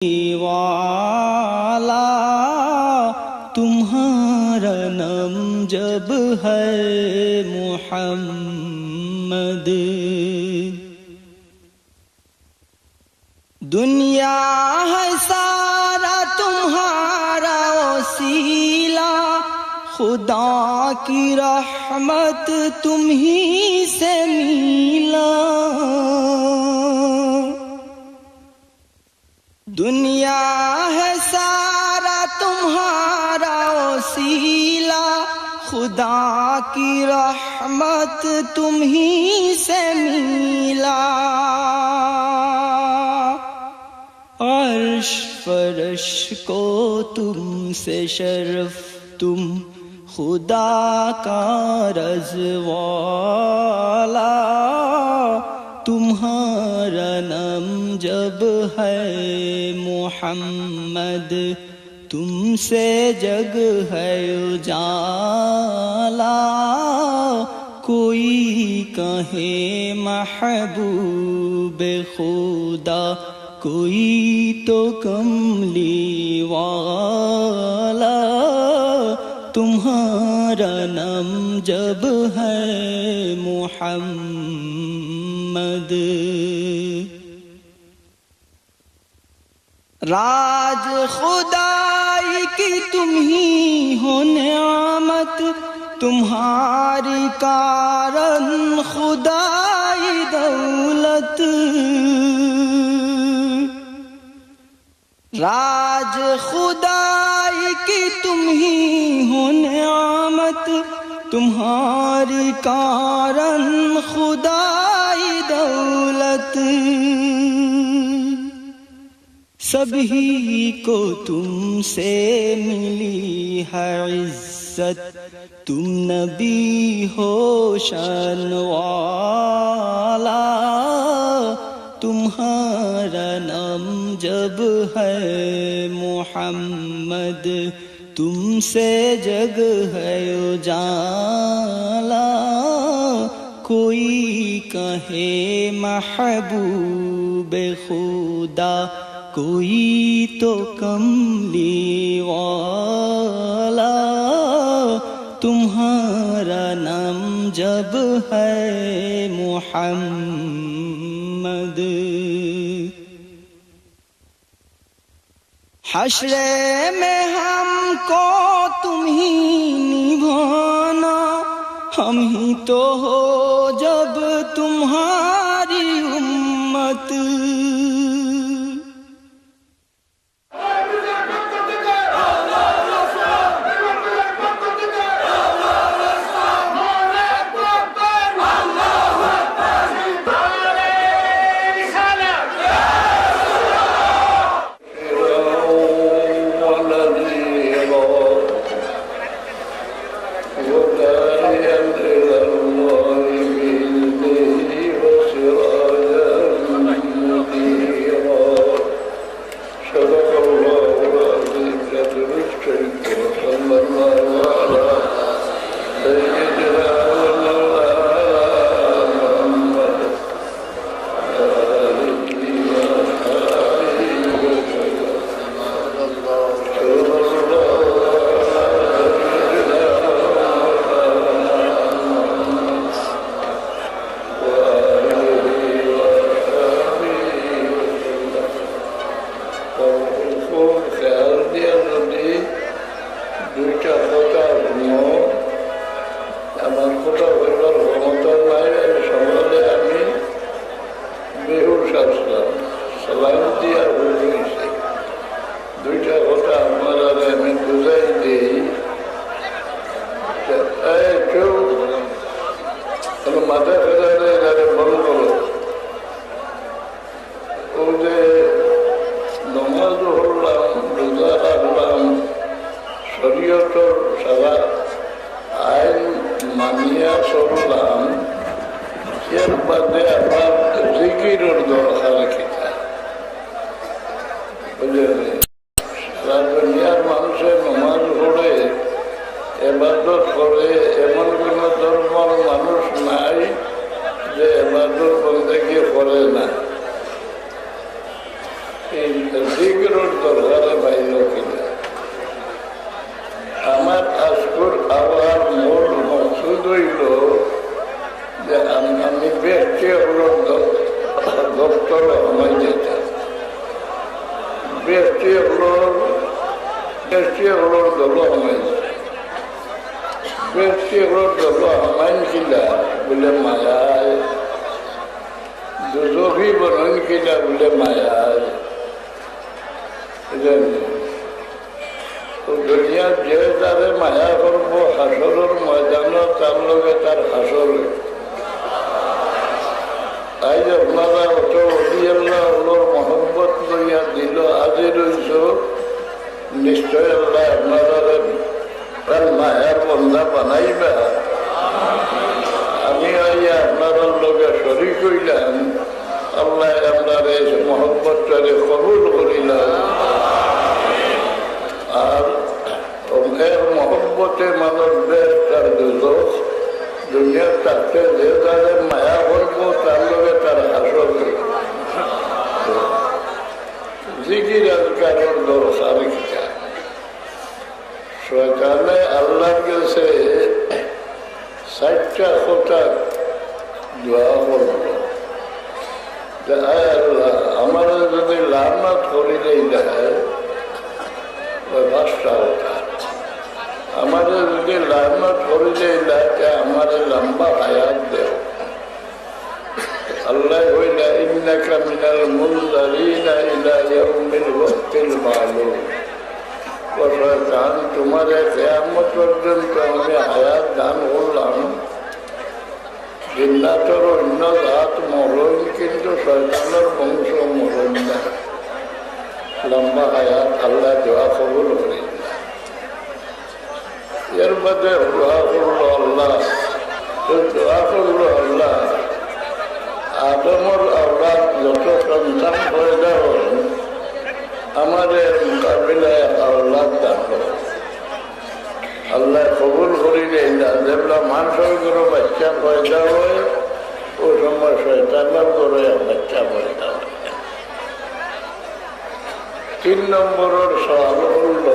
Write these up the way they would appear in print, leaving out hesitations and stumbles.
वाला तुम्हारा नाम जब है मुहम्मद। दुनिया है सारा तुम्हारा वसीला, खुदा की रहमत तुम ही से मिला। दुनिया है सारा तुम्हारा वसीला, खुदा की रहमत तुम ही से मिला। अर्श फरश को तुमसे शर्फ तुम खुदा का रज़वाला, तुम्हारा नाम जब है मुहम्मद, तुमसे जग है उजाला। कोई कहे महबूब खुदा, कोई तो कमली वाला, तुम्हारा नाम जब है मुहम्मद। राज खुदाई की तुम ही हो नेमत, तुम्हारी कारण खुदाई दौलत। राज खुदाई की तुम ही हो नेमत, तुम्हारी कारण खुदाई दौलत। सभी को तुमसे मिली है इज्जत, तुम नबी हो शान वाला, तुम्हारा नाम जब है मुहम्मद, तुमसे जग है उजाला। कोई कहे महबूब खुदा, कोई तो कमली वाला, तुम्हारा नाम जब है मुहम्मद। हश्रे में हमको तुम ही निभाना, हम ही तो हो जब तुम्हारी उम्मत। জিগরুর দরবারে বাইল কিনা। আমার আজকুর আওয়ার মূল মকসুদ হইল যে আমি ব্যক্তি হলোর দপ্তর আমায় যেতাম, ব্যক্তি হলোর দল আমায়, ব্যক্তি হলোর দল আমায় কিনা বলে মায়ায়, দুজভি বনন কিনা বলে মায়ায়। দুনিয়ার যে তারে মায়া করব হাসরের ময়দান তার লগে তার হাসর। আজ আপনারা অত অলিয়াল্লাহ আল্লাহর মহব্বত লইয়া দিল আজি রইছ, নিশ্চয় আল্লাহ আপনারা তার মায়ার বন্ধা বানাইবা। আমি আইয়া আপনার লগে শরীক হইলাম, আল্লাহ আপনার এই মহব্বতটারে কবুল করিলাম। আর এর মহব্বতে মানুষ বেশ তার দুজক, দুনিয়ার তাকে যে তাদের মায়া করবো তার লগে তার হাসর। জিকির আজকারের দরকার কিনা? শয়তানে আল্লাহর কাছে 60টা কথা দোয়া করল, আল্লাহ আমার যদি লানত করিলেই দেয় 5টা কথা, আমাদের যদি লানত করিলেই দেয় আমার লম্বা হায়াত দেও। আল্লাহ কইলা ইন্নাকা মিনাল মুনজারিনা ইলা ইয়াউমিল ওয়াক্তিল মালুম। ও শয়তান, তোমার কিয়ামত পর্যন্ত আমি হায়াত দান করলাম, জিন্নাতর অন্য জাত মরণ, কিন্তু শয়তানের বংশ মরণ না। লম্বা হায়াত আল্লাহ দোয়া কবুল করি। এর মধ্যে দোয়া করলো আল্লাহ, দোয়া করলো আল্লাহ আদমর আওলাদ যত সন্তান পয়দা হন আমাদের মোকাবিলায় আওলাদ দান করো। আল্লাহ কবুল করিলে যেগুলা মানুষের করে বাচ্চা পয়দা হয় ও সময় শয়তানের করে বাচ্চা পয়দা হয়। 3 নম্বরের সওয়াল হল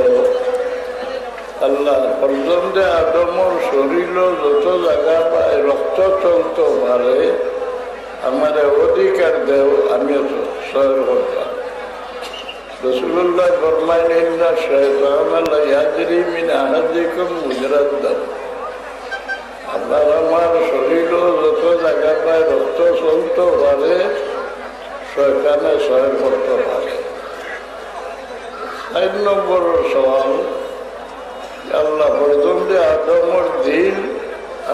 আল্লাহ পর্যন্ত আদমর শরীর যত জায়গা পায় রক্ত চলতে পারে আমার অধিকার দেও, আমিও তো সহ্য করতাম। রাসূলুল্লাহ ফরমাইলেন না শয়তান লা ইয়াজরি মিন আহাদিকুম মুজরাদ দাম। আপনার আমার শরীর যত জায়গা পায় রক্ত চলতে পারে শয়তানে সহ্য করতে পারে। 4 নম্বরের সওয়াল আল্লাহ পর্যন্ত আদমর দিল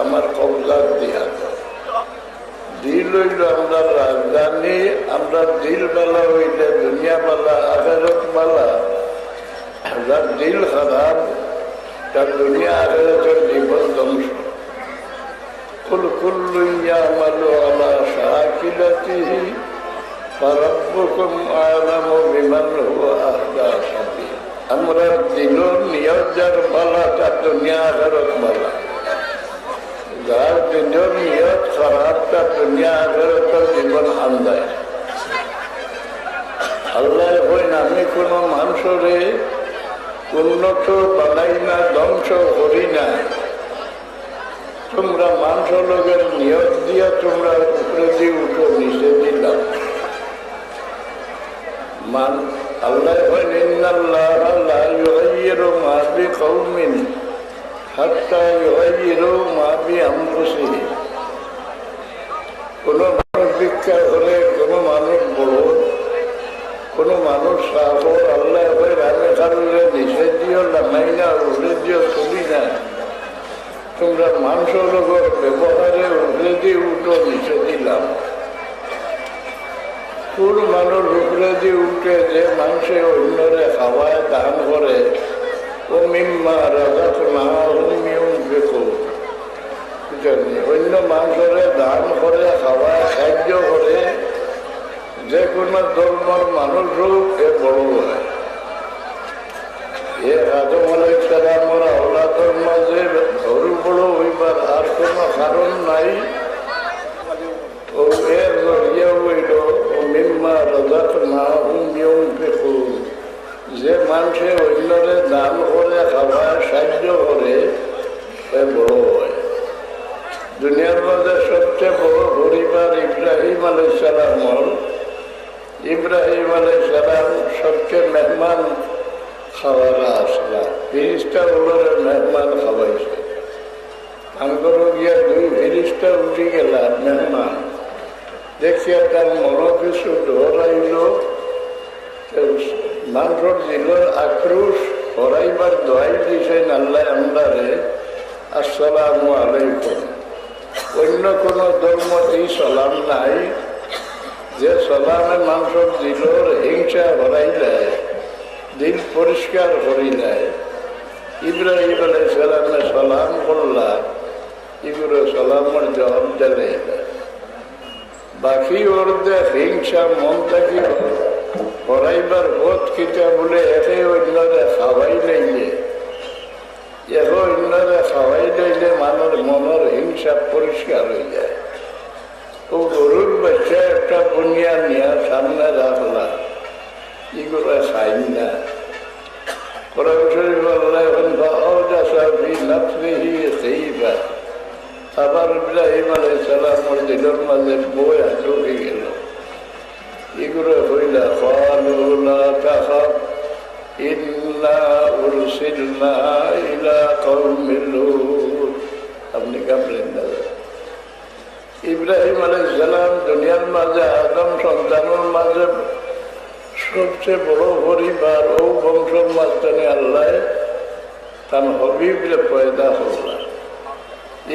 আমার কবজার দিয়া দাও। দিল হইল আমরা রাজধানী, আমরা দিল বেলা হইলে দুনিয়া বেলা আখেরত বেলা। যার দিল খারাপ তার দুনিয়া আখেরতের জীবন ধ্বংস। কুল কুল্লু ইয়ামালু আলা শাকিলাতিহি ফারাব্বুকুম আ'লামু বিমান হুয়া আহদা সাবিলা। আমরা দিলর নিয়ত যার বালা তার দুনিয়া আখেরত বালা, যার দিনের নিয়ত খারাপ তার দুনিয়া আখেরাতের জীবন আন্দায়। আল্লাহ কইন আমি কোনো মানুষরে উন্নত বানাই না, ধ্বংস করি না। তোমরা মানুষ লোকের নিয়ত দিয়া তোমরা উপরে দিয়ে উঠো, নিচে দিলাম। আল্লাহ কইন ইন্নাল্লাহা লা ইউগাইয়িরু মা বিকওমিন হাত্তা ইউগাইয়িরু মা বিআনফুসিহিম। কোনো মানুষ ভিক্ষা করে, কোনো মানুষ বড়, কোনো মানুষ সাহর, আল্লাহ আমি কারণে নিষে দিও নামাই না, উড়ে দিও চলি না। তোমরা মানুষের লোকের ব্যবহারে উড়ে দিয়ে উঠো, নিষে দিলাম। কোন মানুষ উপরে দিয়ে উঠে যে মানুষে অন্যরে খাওয়ায় দান করে, ও মিম্মা রাযাকনাহুম ইউনফিকুন। অন্য মানুষের দান করে, খাওয়ায় সাহায্য করে, যে কোনো ধর্মের মানুষ হোক এ বড় হয়। এ আদম আলাইহিস সালামের আওলাদের মাঝে ধরু বড় হইবার আর কোনো কারণ নাই। ও এর জরিয়া হইল ও মিম্মা রাযাকনাহুম ইউনফিকুন। যে মানুষে অন্যরে দান করে খাবার সাহায্য করে সে বড় হয়। দুনিয়ার মধ্যে সবচেয়ে বড় পরিবার ইব্রাহিম আলাইহিসসালাম। ইব্রাহিম আলাইহিসসালাম সবচেয়ে মেহমান খাওয়ারা আসলা, ফিরিস্তা ওগুলোর মেহমান খাওয়াইছে। আমার গিয়া 2 ফিরিস্তা উঠে গেলাম মেহমান দেখিয়া তার মনে কিছু ডরাইল, মানুষের দিলের আক্রোশ হরাইবার দোয়াই দিয়েছেন আল্লাহ আমদারে আসসালামু আলাইকুম। অন্য কোনো ধর্ম এই সালাম নাই যে সালামে মানুষের দিলের হিংসা হরাই দেয়, দিল পরিষ্কার করি দেয়। ইব্রাহিম আলাইহিসসালামে সালাম করলা, এগুলো সালামের জবাব দিলে বাকি ওরদে হিংসা মন থাকি হরাইবার বোধ কিতা বলে একে অন্যরে খাওয়াই লইলে, একে অন্যরে খাওয়াই লইলে মানুষ মনের হিংসা পরিষ্কার হয়ে যায়। ও গরুর বাচ্চা একটা বুনিয়া নিয়ে সামনে রাখলা, এগুলো খাই না। কোরআন শরীফ আল্লাহ আবার ইব্রাহিম আলাইহিসসালামের দিলের মাঝে বই ঢুকে গেল। এগুলো হইলা ক্বালু লা তাখাফ ইন্না উরসিলনা ইলা কওমিল লূত। আপনি কাঁপলেন না। ইব্রাহিম আলাইহিসসালাম দুনিয়ার মাঝে আদম সন্তানের মাঝে সবচেয়ে বড় পরিবার, ও বংশের মাঝখানে আল্লাহ তার হবিবরে পয়দা করলা।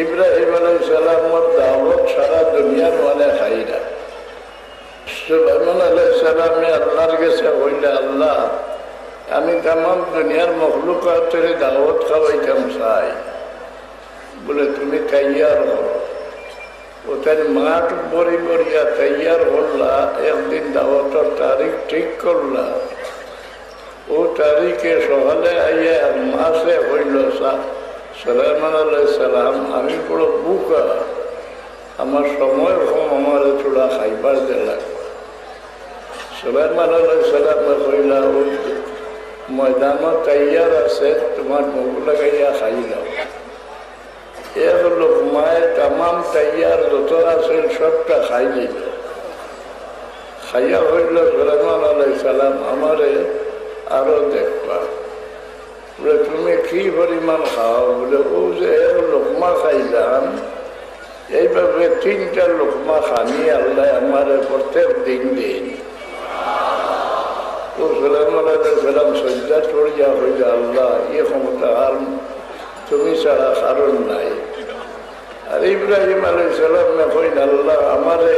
ইব্রাহিম আলাইহিসসালামের দাওয়াত সারা দুনিয়ার মানে খাই না। সুলাইমান আলাইহিসসালামে আল্লাহর কাছে হইলে, আল্লাহ আমি তামাম দুনিয়ার মখলুকাতের দাওয়াত খাওয়াইতাম চাই, বলে তুমি তৈয়ার হও। ওদের মাঠ বড়ি বড়িয়া তৈয়ার করলা, একদিন দাওয়াতের তারিখ ঠিক করলা। ও তারিখে সকালে আইয়া মাসে হইল সুলাইমান আলাইহিসসালাম, আমি বড় বুকা, আমার সময় কম, আমার চূড়া খাইবার দে লাগবে। সুলাইমান আলাইহিসসালামে কইলা, ওই ময়দানও তৈয়ার আছে, তোমার মুখ লাগাইয়া খাই দাও। এক লোকমায় তামাম তৈয়ার যত আছে সবটা খাই দিল। খাইয়া হইল সুলাইমান আলাইহিসসালাম, আমারে আরো দেখবা, বলে তুমি কি পরিমাণ খাও? বলে ও যে এক লোকমা খাইলাম, এইভাবে 3টা লোকমা খানি আল্লাহ আমার প্রত্যেক দিন দিন। ও সুলাইমান আলাইহিসসালাম সজ্জা চড়িয়া হইল, আল্লাহ এ ক্ষমতা আর তুমি ছাড়া কারণ নাই। আর ইব্রাহিম আলাইহিসসালাম কইল, আল্লাহ আমারে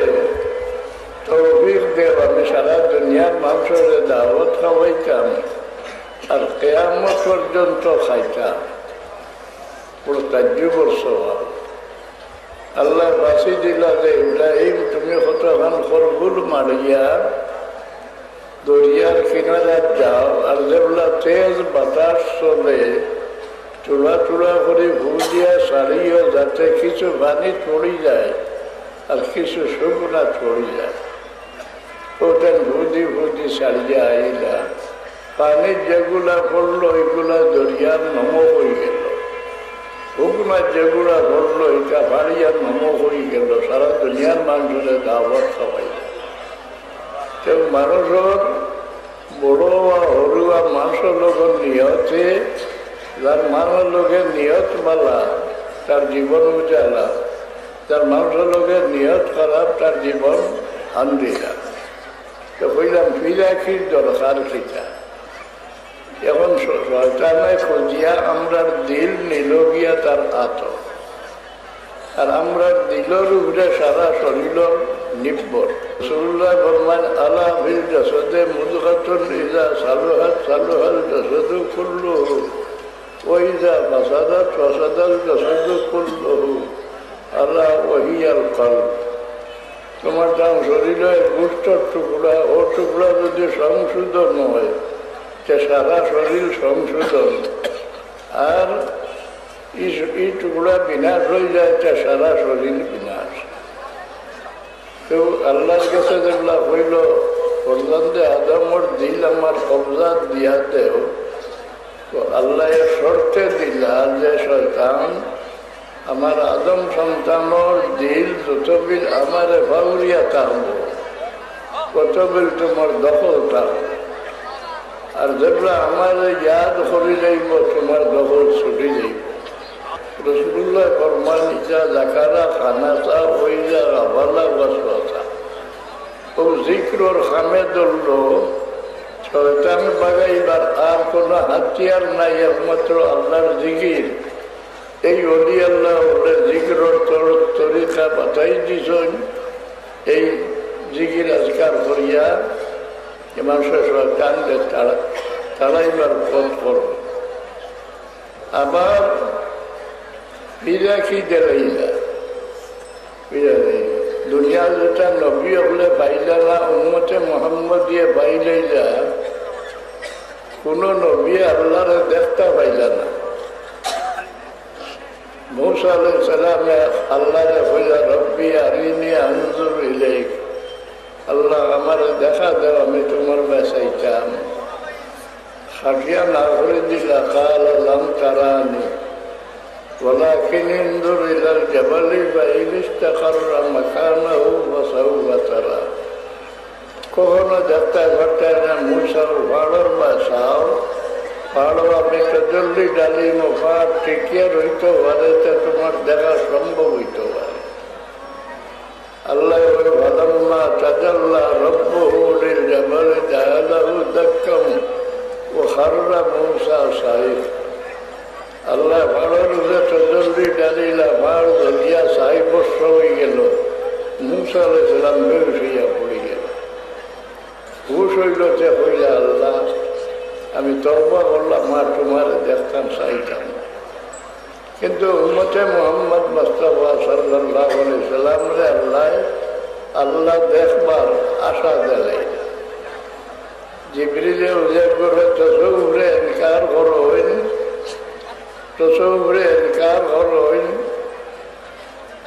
তৌফিক দেব, আমি সারা দুনিয়ার মানুষের দাওয়াত খাওয়াইতাম আর কিয়ামত পর্যন্ত খাইতাম। পুরো 4 বছর আল্লাহ বাঁচি দিলা যে ইব্রাহিম তুমি কতখান খরগুল মারিয়া দরিয়ার কিনারে যাও, আর যেগুলা তেজ বাতাস চলে চূড়া চূড়া করে ভুজিয়া সারিও, যাতে কিছু পানি ছড়ি যায় আর কিছু শুকনা ছড়ি যায়। ওটা ভুজি ভুজি সারিয়া আইলা, পানির যেগুলা পড়লো ওইগুলা দরিয়ার নমক হয়ে গেল, শুকনা যেগুলা পড়লো এটা পানিয়ার নমক হয়ে গেল। সারা দুনিয়ার মানুষের দাওয়াত খাওয়াই। কেউ মানুষের বড় হরুয়া মানুষের লোকের নিয়তে, যার মানুষ লোকের নিয়ত মালা তার জীবন উজালা, যার মানুষের লোকের নিয়ত খারাপ তার জীবন আন্দিরা। তো কইলাম ফিরাখির দরকার খিতা। এখন শয়তানে খুঁজিয়া আমরা দিল নিল গিয়া তার আত, আর আমরা দিলের উপরে সারা শরীর নির্ভর। রাসূলুল্লাহ ফরমান, আলা ফিল জাসাদে মুদগাতুন ইযা সালুহাত সালুহাল জাসাদু কুল্লুহু ওয়া ইযা ফাসাদাত ফাসাদাল জাসাদু কুল্লুহু আলা ওয়া হিয়াল কলব। তোমার দাম শরীরের গোষ্ঠর টুকরা, ও টুকরা যদি সংশোধন হয় সে সারা শরীর সংশোধন, আর এই টুকরা বিনাশ হয়ে যায় তা সারা শরীর বিনাশ। কেউ আল্লাহর কাছে যেগুলা হইল ফরজন্দে আদমর দিল আমার কবজা দিয়া দেও, তো আল্লাহ শর্তে দিলা যে শয়তান আমার আদম সন্তানর দিল যতবিল আমার বাউরিয়া থাকব, কতবিল তোমার দখল থাকব। আর যেগুলো আমার ইয়াদ করে যাইব তোমার দখল ছুটি যাইব। রসুল্লাহ ফরমান ইজা জাকারা খানাসা ওইজা রাবালা ওয়াসওয়াসা। ও জিক্রর খামে ধরল শয়তান বাগাইবার আর কোনো হাতিয়ার নাই, একমাত্র আল্লাহর জিকির। এই অলি আল্লাহ ওরে জিকিরর তরিকা বাতাই দিছেন। এই জিকির আজকার করিয়া মানুষের শয়তানকে তাড়াইবার পথ করবে। আবার ফিরা কি দেলাইলা ফিরা নেই দুনিয়া যেটা নবী হলে পাইলা না, উম্মতে মোহাম্মদ দিয়ে পাইলাইলা, কোন নবী আল্লাহরে দেখতে পাইলা না। মূসা আলাইহিস সালামে আল্লাহরে কইলা রব্বি আরিনি আনজুর ইলাইক, আল্লাহ আমার দেখা দাও আমি তোমার বাসাইতাম। খাটিয়া না করে দিলা কাল লাম তারানি ولكن انظر الى الجبل فإن استقر مكانه فسوف ترى। কখনো দেখতে ঘটতে না মূসার পাহাড়ের বাসাও, পাহাড় আপনি জলদি ডালি মোফা টিকিয়ে রইতে পারে, তোমার দেখা সম্ভব হইতে পারে। আল্লাহ ভালাম্মা তাজাল্লা রব্বুহু লিল জাবালি জাআলাহু দাক্কাম ওয়া খাররা মূসা সাইক। আল্লাহ পাহাড়ের উপরে তজল্লি ডালিলা, পাহাড় দলিয়া সাহিবস্ত হয়ে গেল। মূসা আলাইহিস সালাম বেহুশ হইয়া পড়ে গেল। হুশ হইল যে হইলা আল্লাহ আমি তওবা করলাম, আর তোমার দেখতাম চাইতাম। কিন্তু উম্মতে মুহাম্মদ মুস্তাফা সাল্লাল্লাহু আলাইহি সাল্লামরে আল্লাহ দেখবার আশা দেয়। জিবরিলে উজের করে তসৌরে ইনকার করো হইনি, তসৌরে ইনকার করো হইনি।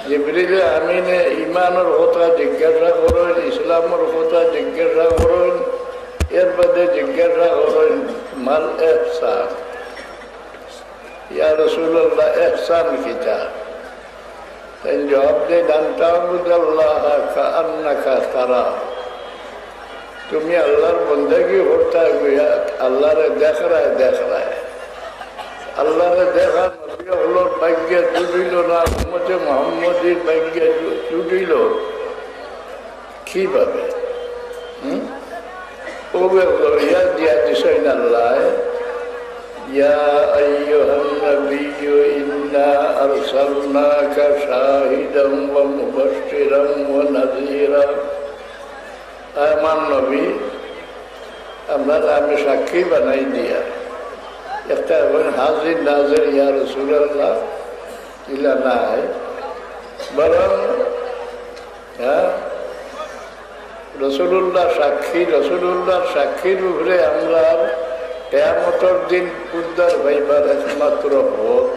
জিবরিলে আমিনে ইমানের কথা জিজ্ঞাসা করেন, ইসলামের কথা জিজ্ঞাসা করেন, এর বাদে জিজ্ঞাসা করেন মাল এহসান, ইয়া রাসূলুল্লাহ এহসান কিতা? তাই জবাব দেন আনতাবুদাল্লাহ কাআন্নাকা তারা, তুমি আল্লাহর বন্দেগি করতে গিয়া আল্লাহরে দেখ রায়। আল্লাহরে দেখা নবী হলোর ভাগ্যে জুটিল না, উম্মতে মুহাম্মদীর ভাগ্যে জুটিল কিভাবে? ইয়া দিয়া দিছেন আল্লাহ, ইয়া আইয়ুহান নাবিয়্যু ইন্না আরসালনাকা শাহিদান ওয়া মুবাশশিরান ওয়া নাযীরা। আমার নবী আপনার আমি সাক্ষী বানাই দিয়া, একটা হাজির নাজির ইয়া রাসূলুল্লাহ ইলা নাই, বরং রসুল্লাহ সাক্ষী, রসুল্লাহর সাক্ষীর উপরে আমরা কিয়ামতের দিন উদ্ধার পাইবার একমাত্র পথ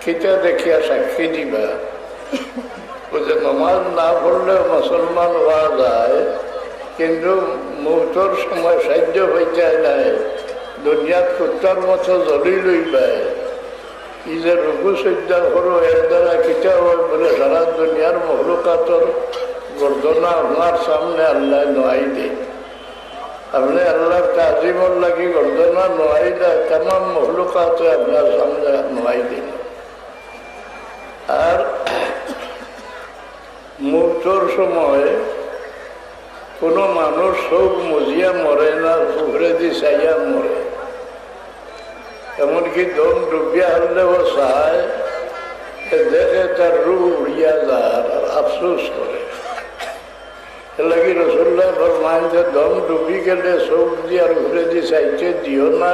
কিতা দেখিয়া সাক্ষী দিবা। ও যে নমাজ না পড়লেও মুসলমান হওয়া যায়, কিন্তু মৌতর সময় সাহায্য হয়ে যায় নাই, দুনিয়াত কুত্তার মতো জ্বলি লইবাই। ই যে রঘু সজ্জা করো এর দ্বারা কিতা হয় বলে সারা দুনিয়ার মহলুকাতর গর্দনা আপনার সামনে আল্লাহ নোয়াই দেয়। আপনি আল্লাহর তাজিমর লাগি গর্দনা নোয়াই দেয়, তামাম মহলুকাতে আপনার সামনে নোয়াই দিন। আর মৃত্যুর সময় কোনো মানুষ সব মজিয়া মরে না, পুকুরে দি চাইয়া মরে। এমনকি দম ডুবিয়া হলেও চায়, দেখে তার রূপ উড়িয়া যায় আর আফসোস করে। লাগি রসুল্লাহ ফরমান যে দম ডুবি গেলে চোখ দিয়ার ঘুরে দি চাইতে দিও না,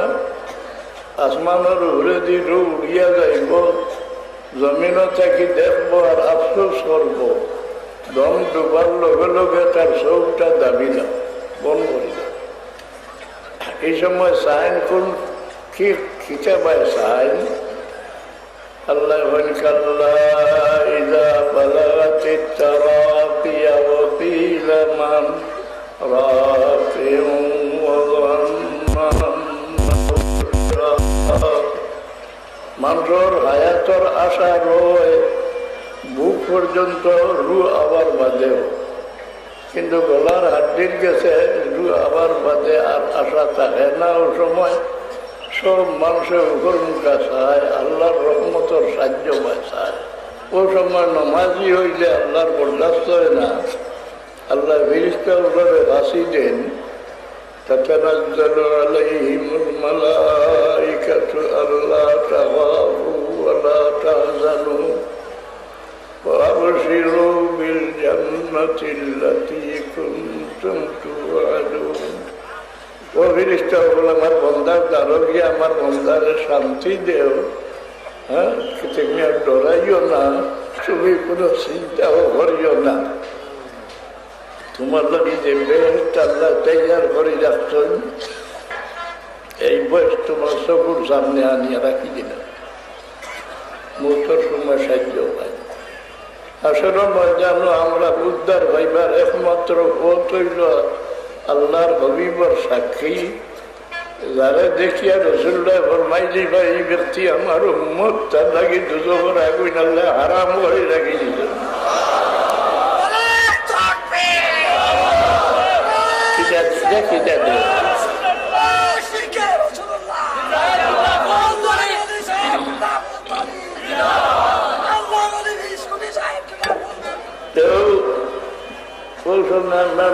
আসমানের ঘুরে দি রূপ উড়িয়া যাইব, জমিনও থাকি দেখবো আর আফসোস করবো। দম ডুবার লগে লগে তার চোখটা দাবি না, বন্ধ করি না। এই সময় সাইন কোন কি খিচা পায় সাইন? আল্লাহ কাল্লা ইযা বালাগাতিত তারাকিয়া ওয়া কিলা মান راكع وظن মানুষের হায়াতর আশা রয়ে বুক পর্যন্ত রু আবার বাঁধেও, কিন্তু গলার হাড্ডির গেছে রু আবার বাঁধে আর আশা থাকে না। ও সময় সব মানুষের উপর মুখা চায়, আল্লাহর রহমতর সাহায্য পায় চায়। ও সময় নমাজি হইলে আল্লাহর বরদাস্ত হয় না, আল্লাহ ফেরেশতা উপরে ফাঁসি দেন। تتنزل عليهم الملائكة ألا تخافوا ولا تحزنوا وأبشروا بالجنة التي كنتم توعدون। ও ফেরেশতা বলে, আমার বন্দার দ্বারা গিয়ে আমার বন্দারে শান্তি দেও, হ্যাঁ, তুমি আর ডরাইও না, তুমি কোনো চিন্তাও করিও না। তোমার লাগে যে বেহেশত আল্লাহ তৈয়ার করে রাখছেন, এই বয়স তোমার চকুর সামনে আনিয়ে রাখি দিল, মৃত্যুর সময় সাহায্য পাই। আসলে জানো, আমরা উদ্ধার ভাইবার একমাত্র পথ হইল আল্লাহর হবিবর সাক্ষী। যারা দেখিয়া রসুল্লাহ ফরমাইলি বা এই ব্যক্তি আমার উম্মত, তার লাগে দুজোর আগুন আল্লাহ হারাম করে রাখি দিল।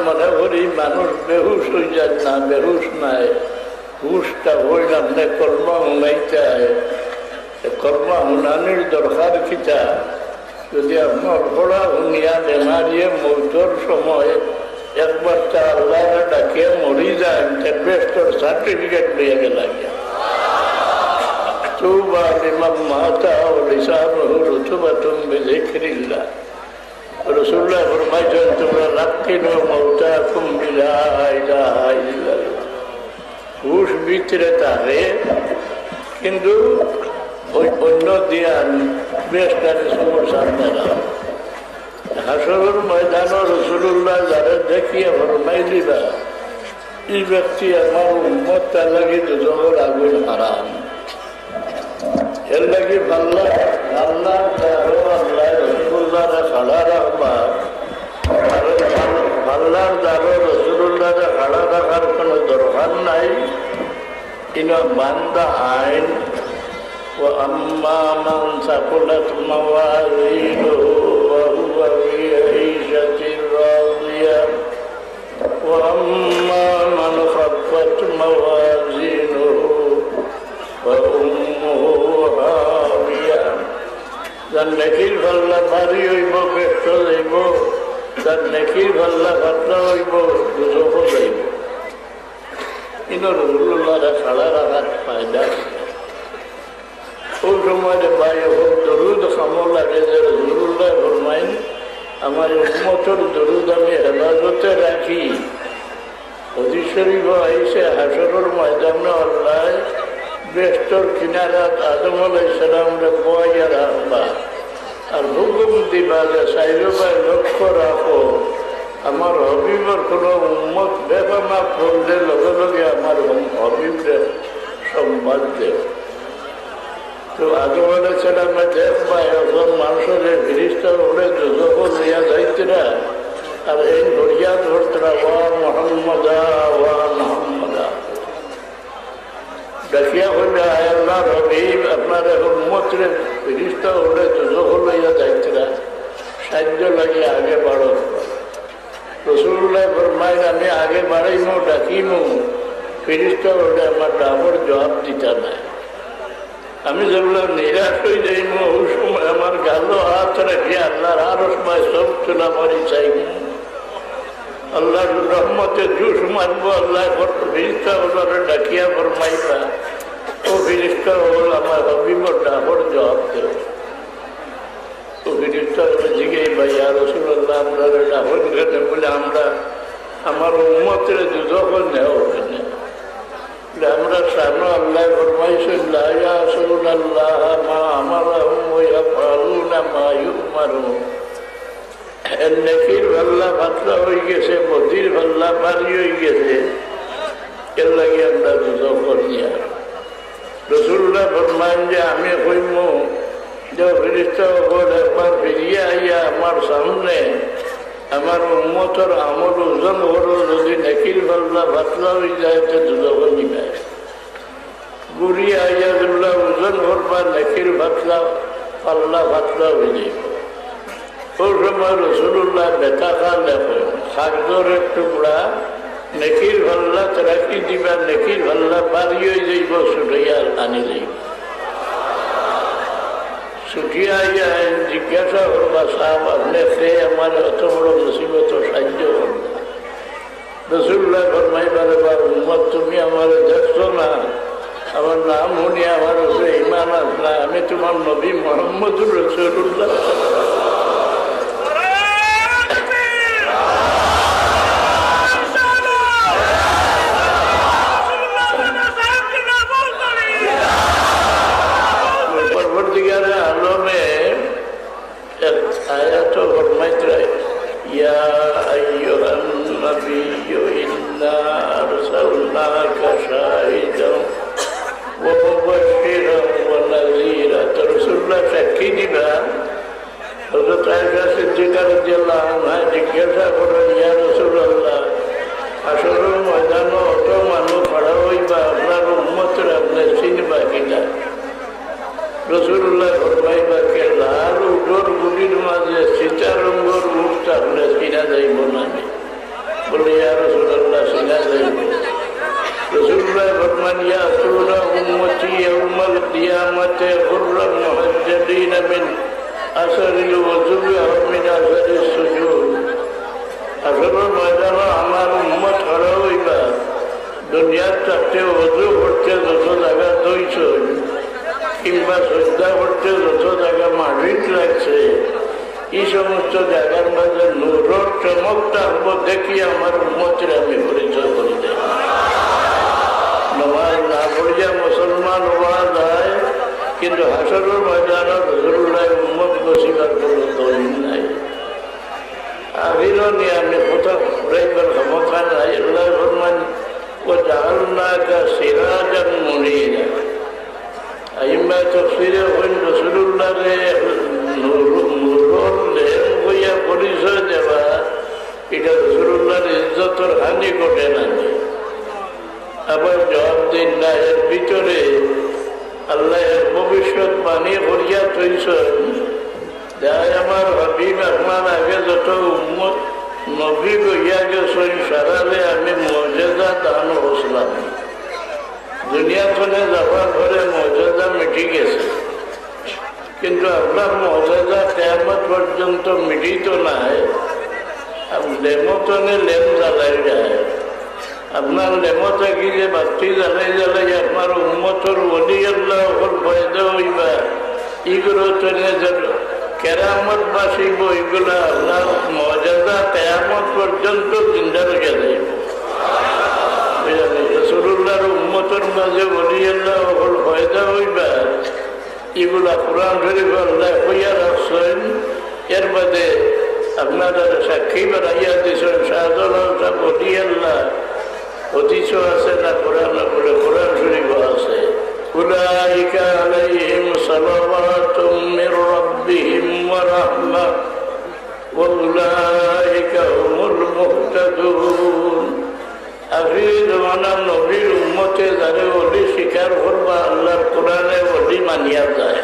মনে করি মানুষ বেহুশ হয়ে যায় না, বেহুশ নাই, হুশটা হইলাম না, কর্ম হুনাইতে কর্ম হুনানির দরকার কিতা। যদি আপনার পড়া হুনিয়া বেমারিয়ে মৌতর সময় একবার তা আল্লাহ ডাকিয়ে মরি যায়, বেস্টর সার্টিফিকেট লিয়ে গেল। তুবা লিমান মাতা ওয়া লিসানুহু রুতবাতুন বিযিকরিল্লাহ। রাসূলুল্লাহ ফরমাইছেন, তোমরা রাক্কিনু মাউতাকুম বিলা ইলাহা ইল্লাল্লাহ। হুশ ভিতরে থাকে, কিন্তু ওই অন্য দিয়ান বেস্টার সমর সামনে না। হাসরের ময়দানে রাসূলুল্লাহ যারা দেখিয়ে ফরমাইলিবা, এই ব্যক্তি আমার উম্মত, তার লাগি দুজনের আগুন হারাম। এর লাগি আল্লাহ আল্লাহ রসুল্লাহরে খাড়া রাখবা, আল্লাহর দ্বারা রসুল্লাহরে খাড়া রাখার কোনো দরকার নাই। ইনা বান্দা আইন ও আম্মা মান সাকুলাত মাওয়াজিনুহু وهو في عيشة راضية وأما من خفت موازينه فأمه هاوية। যার নেকির পাল্লা ভারী হইব, ব্যস্ত যাইব, তার নেকির পাল্লা পাতলা হইব, দুজক যাইব। কিন্তু রসুল্লাহরা খাড়া রাখার ফায়দা। ওই সময় ভাই হোক দরুদ খামো লাগে যে রসুল্লাহ ফরমাইন, আমার উম্মতের দরুদ আমি হেফাজতে রাখি। হাদিস শরীফ আইছে, হাসরের ময়দানে আল্লাহ বেহেশতের কিনারাত আদম আলাইহিস সালামরে বয়াইয়া রাখবা আর হুকুম দিবা যে সাইরবাই লক্ষ্য রাখো, আমার হবিবর কোনো উম্মত বেফামা করলে লগে লগে আমার হবিবরে সম্বাদ দেব। তো আদম আলাইহিস সালামে দেখবা এখন মানুষের ফেরেশতা উড়ে যখন নিয়ে যাইতে না, আর এই ধরিয়া ধরতরা ওয়া মুহাম্মাদা ওয়া মুহাম্মাদা ডাকিয়া হইলে, আল্লাহ হবিব আপনার উম্মতের ফেরেশতা উড়ে যখন লইয়া যাইতে না, সাহায্য লাগিয়ে আগে বাড়ো। রাসূলুল্লাহ ফরমাইন, আমি আগে বাড়াইমু, ডাকিমু, ফেরেশতা উড়ে আমার ডাবর জবাব দিতা নাই। আমি যেগুলো নিরাশ হয়ে যাইব, ওই সময় আমার গালো হাত রাখি আল্লাহর আরো সময় সব চুলা মারি চাইব, আল্লাহর রহমতে জুস মারবো। আল্লাহ ফেরেশতা ওনারে ডাকিয়া ফরমাইবা, ও ফেরেশতা হল আমার হবিবর ডাবর জবাব দেব। ও ফেরেশতা জিজ্ঞাসা, ভাই ইয়া রাসূলুল্লাহ, আমরা ডাবর দিতে বলে আমরা আমার উম্মতের দুজক নেও কেন? আমরা সামনে আল্লাহ ফরমাইছেন, লা ইয়াসুনাল্লাহ মা আমারহুম ওয়া ইয়াফআলুনা মা ইউমারুন। নেকির ভাল্লা পাতলা হয়ে গেছে, মতির ভাল্লা ভারী হয়ে গেছে, এর লাগে আমরা দুঃখ করি। আর রসুল্লাহ ফরমান যে আমি কইম যে ফেরেশতা হল একবার ফিরিয়ে আইয়া আমার সামনে আমার উম্মতের আমল ওজন হলো, যদি নেকির পাল্লা পাতলা হয়ে যায় তো দুঃখ নিবে। গুড়ি আইয়া দুল্লা ওজন করবা নেকির পাতলা পাল্লা পাতলা হয়ে যাইব। ওই সময় রসুল্লাহ বেতা খান দেখো খাগজরের টুকরা নেকির ভাল্লা রাখি দিবা, নেকির ভাল্লা বাড়ি হয়ে যাইব, ছুটাইয়া আনি যাইব। ছুটিয়া জিজ্ঞাসা করবা সাহেব আপনি খেয়ে আমার এত বড় মুসিবত সাহায্য করবে। রসুল্লাহ ফরমাইবার বা উম্মত তুমি আমার দেখছো না, আমার নাম শুনি আমার উপরে ইমান আসলা, আমি তোমার নবী মোহাম্মদুর রসুল্লাহ। সাক্ষী দিবা জিজ্ঞাসা করেন ইয়া রাসূলুল্লাহ, আসরের ময়দানে অত মানুষ খাড়া হইবা, আপনার উম্মতের আপনি চিনবা কিনা? রাসূলুল্লাহ ফরমাইবা কে লাল উটোর গুটির মাঝে সীতা রঙের উট আপনি চিনা যাইব না? বলে ইয়া রাসূলুল্লাহ চিনা যাইব। রাসূলুল্লাহ ফরমান ইয়াতুনা উম্মতি ইয়াউমাল কিয়ামাতি গুররান মুহাজ্জালিনা মিন আসরিল ওযুবি ওয়া মিন আসরিস সুজুদ। আসরের ময়দানে আমার উম্মত খাড়া হইবা, দুনিয়ার চারটে ওযু করতে যত জায়গা দইছ কিংবা শ্রদ্ধা করতে যত জায়গা মাটিত লাগছে, এই সমস্ত জায়গার মাঝে নূরের চমকটা হবো দেখি আমার উম্মতের আমি পরিচয় করে দেয়। নামাজ না পড়িয়া মুসলমান হওয়া যায়, কিন্তু হাসরের ময়দানে রাসূলুল্লাহ উম্মত বসিবার কোনো দলিল নাই। আবিরও নিয়ে আমি কোথাও ঘুরাইবার ক্ষমতা নাই। আল্লাহ ফরমান ও জাআলনাকা সিরাজান মুনীরা। আইম্মা তাফসীরে হইল রাসূলুল্লাহরে নূরের লেম্প হইয়া পরিচয় দেওয়া, এটা রাসূলুল্লাহর ইজ্জতের হানি ঘটে না। আবার জবাব দিন না, এর ভিতরে আল্লাহ ভবিষ্যৎ বানিয়ে ভরিয়া তৈছেন। যাই আমার হাবিব আপনার আগে যত উম্মত নবী গইয়া গেছেন, সারারে আমি মর্যাদা দান হসলাম। দুনিয়াখানে যাবার পরে মর্যাদা মিটি গেছে, কিন্তু আপনার মর্যাদা কিয়ামত পর্যন্ত মিটিত নাই। লেমতনে লেম জ্বালাই যায়, আপনার লেমতা কি যে বাতি জ্বালাই জ্বালাই আপনার উম্মতর ওলি আল্লাহ ফয়দা হইবা, এগুলো তনে কেরামত বাসিব, এগুলো আপনার মর্যাদা কিয়ামত পর্যন্ত জিন্দা রেখে যাইব। রাসূলুল্লাহর উম্মতের মাঝে ওলি আল্লাহ ফয়দা হইবা, এগুলা কোরআন শরীফ আল্লাহ হইয়া রাখছেন। এর বাদে আপনারা সাক্ষী বাড়াইয়া দিয়েছেন শাহজাল ওলি আল্লাহ অতিশ আছে না কোরআন বলে কোরআন শরীফ আছে। উলাইকা আলাইহিম সালাওয়াতুম মির রাব্বিহিম ওয়া রাহমাহ ওয়া উলাইকা হুমুল মুহতাদুন। আখির জামানার নবীর উম্মতে যারা ওলি স্বীকার করবা, আল্লাহর কোরআনে ওলি মানিয়া যায়।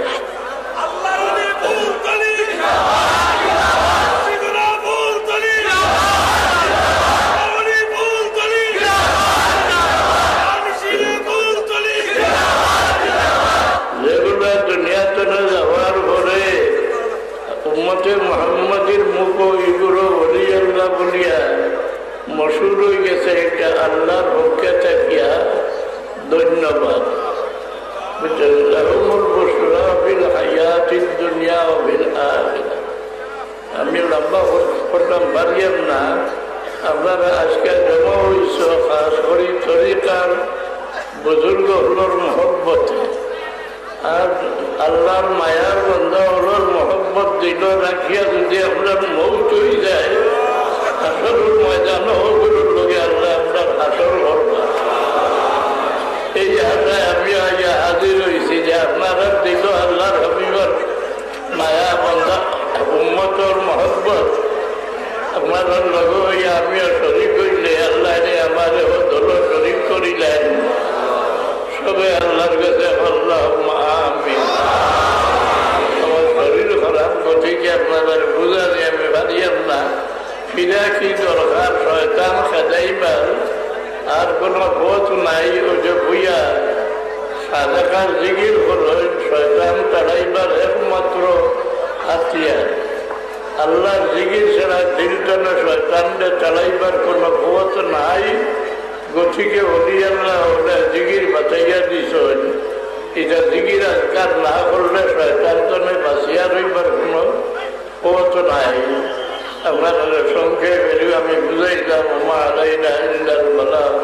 উম্মতে মুহাম্মাদের মুখ এগুলো ওলি আল্লাহ বলিয়া মশুর হয়ে গেছে। এটা আল্লাহর পক্ষে থাকিয়া ধন্যবাদ। আমি লম্বা করতাম পারিয়াম না, আপনারা আজকে জমা হইছ খাস করি তরিকার বুজুর্গ হলোর মহব্বতে। আর আল্লাহর মায়ার বন্ধা ওর মহব্বত দিল রাখিয়া যদি আপনার মৌত হয়ে যায় আসল ময়দান ওগুলোর লোকে আল্লাহ আপনার আসল করবা। এই আশায় আমি আগে হাজির হয়েছি যে আপনারা দিল আল্লাহর হাবিবর মায়া বন্ধা উম্মতর মহব্বত আপনারা লগে হইয়া আমিও শরীক হইলে আল্লাহ আমার দল শরীক করিলেন। সবে আল্লাহর কাছে আল্লাহ আমি আমার শরীর খারাপ গতিকে আপনাদের বুঝা দিয়ে আমি পারিয়াম না। ফিরা কি দরকার শয়তান খেদাইবার আর কোনো পথ নাই। ও যে বুইয়া সাদাকার জিগির হলো শয়তান তাড়াইবার একমাত্র হাতিয়ার। আল্লাহর জিগির ছাড়া দিলটানা শয়তানকে চালাইবার কোনো পথ নাই। গতিকে হলি আল্লাহ ওটা জিগির বাঁচাইয়া দিছ। এটা জিগির আজকার না করলে শয়তান তো বাঁচিয়া রইবার কোনো পথ নাই। আপনাদের সংখ্যে বেরিয়ে আমি বুঝাইলাম আমা আলাইনা ইল্লাল বালাগ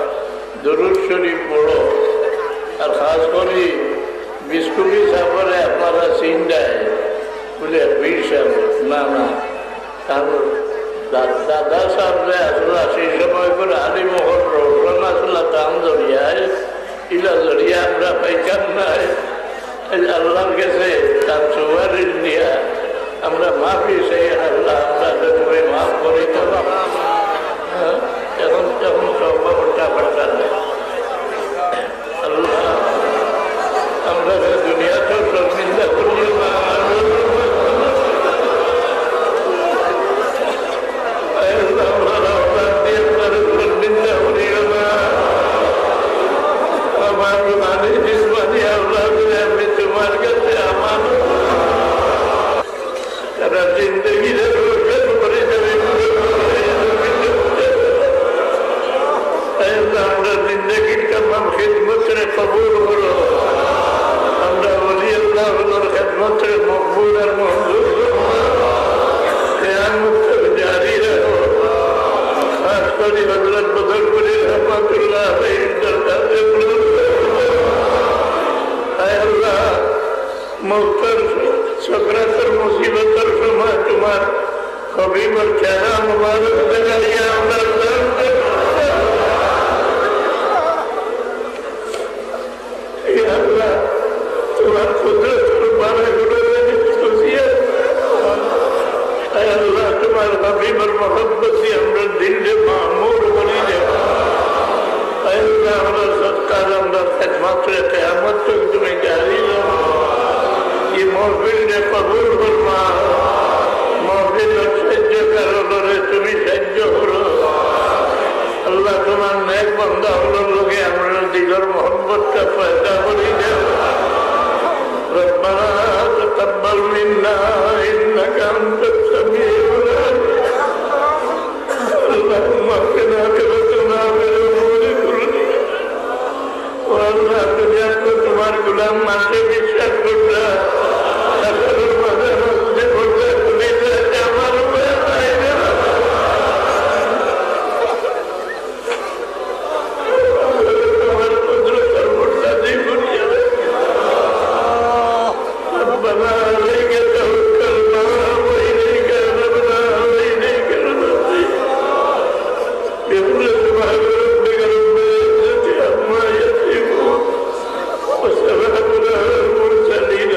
দুরূদ শরীফ পড়ো। আর খাস করে বিস্কুটি সাপরে আপনারা চিন্তায় বলে বীর সাহেব না না কারণ দাদা সাহেবরে আসলে সেই সময় করে আলিমহল রোশন আসলে কাম জড়িয়ায় ইলা জড়িয়া আমরা পাইকার নাই। আল্লাহর কাছে তার সুপারিশ নিয়া আমরা মাফি চাই। আল্লাহ আপনাদের তুমি মাফ করে দেবো। এখন যখন সব উল্টা পাল্টা নেই আল্লাহ আমরা দুনিয়াতেও শর্মিন্দা করিও না। তোমার কাছে আমার সারা জিন্দগি করে যাবে। আমরা জিন্দগির কাম খেদমতের কবুল করো। আমরা বলি আল্লাহ খেদমতের মকবুল আর মঞ্জুর জারি রাখো। খাস করে হজরত বদরপুরি রহমতুল্লাহ আল্লাহ মৌতর সকরাতের মুসিবতের সময় তোমার হবিবর চেহারা মুবারক দেখাইয়া আমরা আল্লাহ তোমার কুদরতের বারাগুলো আল্লাহ তোমার হবিবর মহব্বতে আমরা দিলে মামুর বলি দেব। আল্লাহ আমরা সৎকার আমরা খেদমতে কিয়ামত তক তুমি জারি রাখো। এই মহফিলকে কবুল ফরমা। মহফিল সাহায্য কারণে তুমি সাহায্য করো। আল্লাহ তোমার নেক বান্দা হলো লোকে আমরা দিলের মহব্বতটা পয়দা করি দেব। ربنا تقبل منا إنك أنت السميع العليم. اللهم اغفرنا بذنوبنا بالأمور كلها. والله दुनिया को तुम्हार गुलाम मानते विश्वास करता अगर मदद से बोलता तुम्हें तो हमारे ऊपर आएगा। तुम्हार कुदरत और मुर्दा दी दुनिया में रब्बना अलैका तवक्कलना व इलैका अनबना व इलैका al-masir. बिहुल्लाह सुब्हान रब्बिका रब्बिल इज्जति अम्मा यसिफून व सलाmun alal mursalin.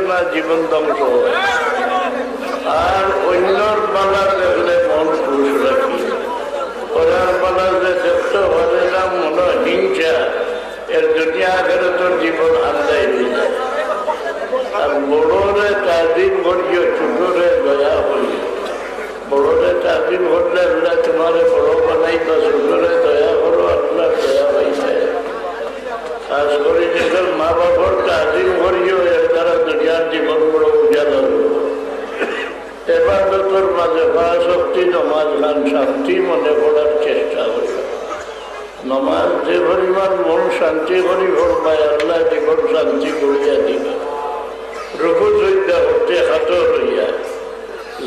না জীবন ধ্বংস হয়। আর অন্যর পালা দেখলে মন খুশ রাখি, ওনার পালা যে দেখতে পারে না মনে হিংসা, এর দুনিয়া আগে তোর জীবন আন্দাই হয়ে যায়। আর বড়রে তাজিম করিও, ছোটরে দয়া করিও। বড়রে তাজিম করলে আল্লাহ তোমারে বড় বানাইবা, ছোটরে দয়া করো আল্লাহ দয়া পাইবে। খাস করে যখন মা বাবার তাজিম করিও, এর দ্বারা দুনিয়ার জীবন বড় উজালা হল। এবার তোর মাঝে শক্তি নমাজ খান শান্তি মনে করার চেষ্টা করি। নমাজ যে পরিমাণ মন শান্তি করি ভরবায় আল্লাহ জীবন শান্তি করিয়া দিবে। রঘু যুদ্ধা করতে খাতর হইয়া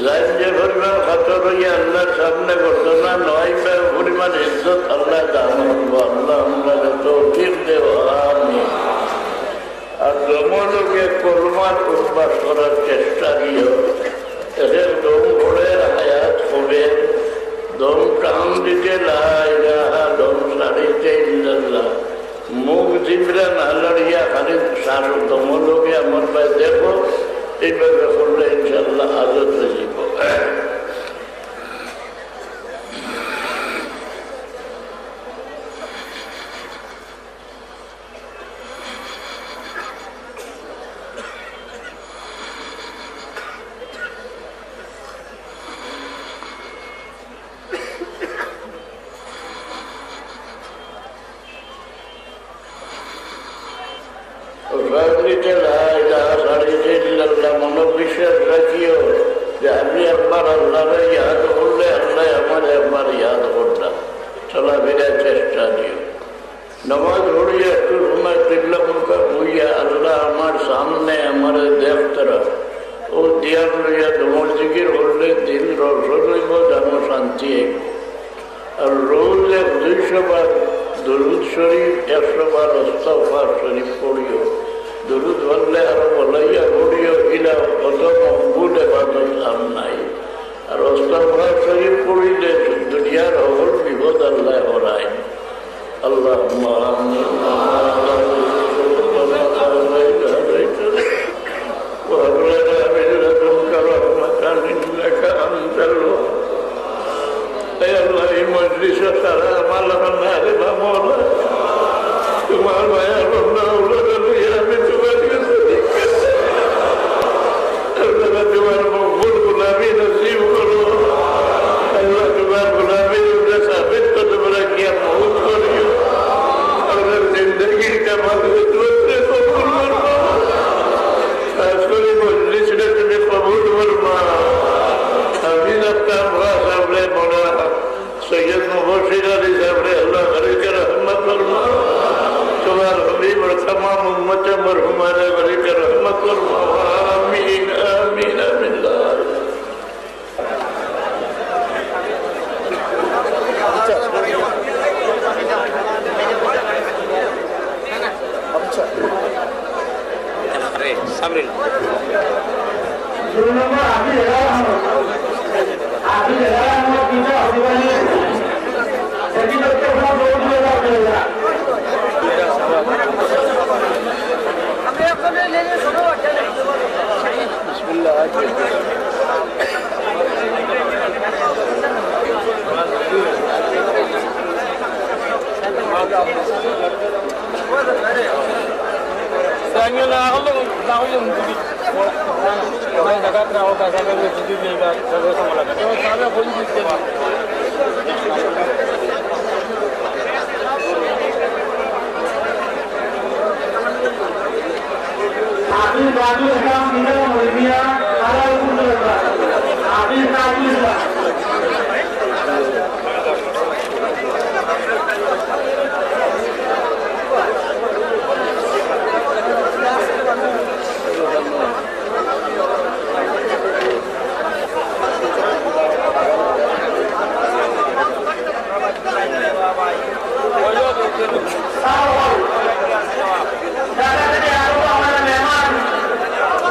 যাই, যে পরিমাণ খাতর হইয়া আল্লাহর সামনে ঘটনা নয় পরিমাণ ইজ্জত আল্লাহ দান করবো। আল্লাহ আমরা তৌফিক দেব আমিন। আর জমলোকে কলমার উদ্বাস করার চেষ্টা দিও। এদের দম ভোরের হায়াত হবে, দম টান দিতে দম সারিতে ইল্লাল্লাহ, মুখ জিবরা না লড়িয়া খালি সার দমলোকে আমার ভাই দেখো, এইভাবে করলে ইনশাল্লাহ আজত হয়ে যাব। মনোবিশ্বাস রাখিও যে আমি একবার আল্লাহরে ইয়াদ করলে আল্লাহ আমার একবার ইয়াদ করলাম। চলাফেরার চেষ্টা দিও। নমাজ পড়িয়া একটু সময় কিল্লা মুখা বইয়া আল্লাহ আমার সামনে আমার দেখতরা ও দিয়ার লইয়া তোমার জিকির করলে দিল রসদ হইব, জানো শান্তি হইব। আর রোজ 200 বার দরুদ শরীফ, 100 বার ইস্তিগফার শরীফ পড়িও। দরুদ বললে আরো বলাইয়া পড়িও, ইলা কত মকবুল ইবাদত আর নাই। আর ইস্তিগফার শরীফ পড়িলে দুনিয়ার সকল বিপদ আল্লাহ হরায়। আল্লাহুম্মা আমিন। وهب لنا من لدنك رحمة إنك أنت الوهاب। يا الله مجلس سلام على النار مولا তোমার মায়া বন্ধা তোমার মকবুল গুলামি নসিব করো। আল্লাহ তোমার গুলামি সাবিত করতে পারে কি মৌত করিও। আমাদের জিন্দগির কামাল কবুল করবো। খাস করে মজলিসটা তুমি কবুল করবা। আমি আপনার সামনে মনে সৈয়দ মুবশির আলী সাহেব আল্লাহ বারিকে রহমত করবো। তোমার হবিব तमाम उम्मत मरहुमाना बारिक रहमत फरमा। आमीन आमीन आमीन।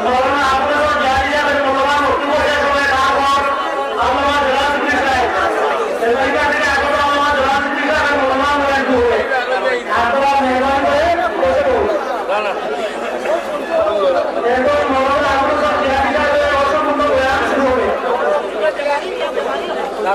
मौलाना आपने तो जारी है मेरे मौलाना না